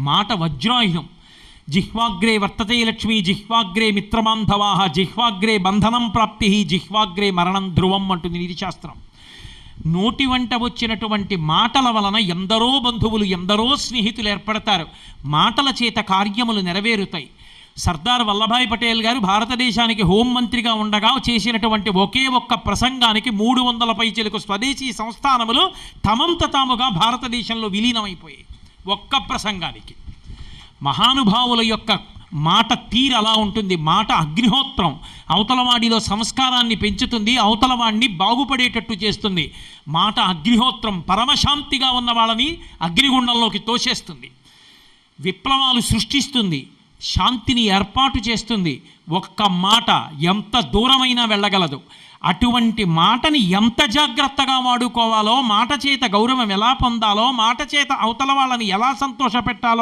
మాట వజ్రాయుధం. జిహ్వాగ్రే వర్తతే లక్ష్మి, జిహ్వాగ్రే మిత్రబాంధవా, జిహ్వాగ్రే బంధనం ప్రాప్తి, జిహ్వాగ్రే మరణం ధ్రువం అంటుంది నీతిశాస్త్రం. నోటి వంట వచ్చినటువంటి మాటల వలన ఎందరో బంధువులు, ఎందరో స్నేహితులు ఏర్పడతారు. మాటల చేత కార్యములు నెరవేరుతాయి. సర్దార్ వల్లభాయ్ పటేల్ గారు భారతదేశానికి హోంమంత్రిగా ఉండగా చేసినటువంటి ఒకే ఒక్క ప్రసంగానికి 300 పైచిలకు స్వదేశీ సంస్థానములు తమంత తాముగా భారతదేశంలో విలీనమైపోయాయి. ఒక్క ప్రసంగానికి. మహానుభావుల యొక్క మాట తీరు అలా ఉంటుంది. మాట అగ్నిహోత్రం. అవతలవాడిలో సంస్కారాన్ని పెంచుతుంది, అవతలవాడిని బాగుపడేటట్టు చేస్తుంది. మాట అగ్నిహోత్రం. పరమశాంతిగా ఉన్న వాళ్ళని అగ్నిగుండంలోకి తోసేస్తుంది. విప్లవాలు సృష్టిస్తుంది, శాంతిని ఏర్పాటు చేస్తుంది. ఒక్క మాట ఎంత దూరమైనా వెళ్ళగలదు. అటువంటి మాటని ఎంత జాగ్రత్తగా వాడుకోవాలో, మాట చేత గౌరవం ఎలా పొందాలో, మాట చేత అవతల వాళ్ళని ఎలా సంతోషపెట్టాలో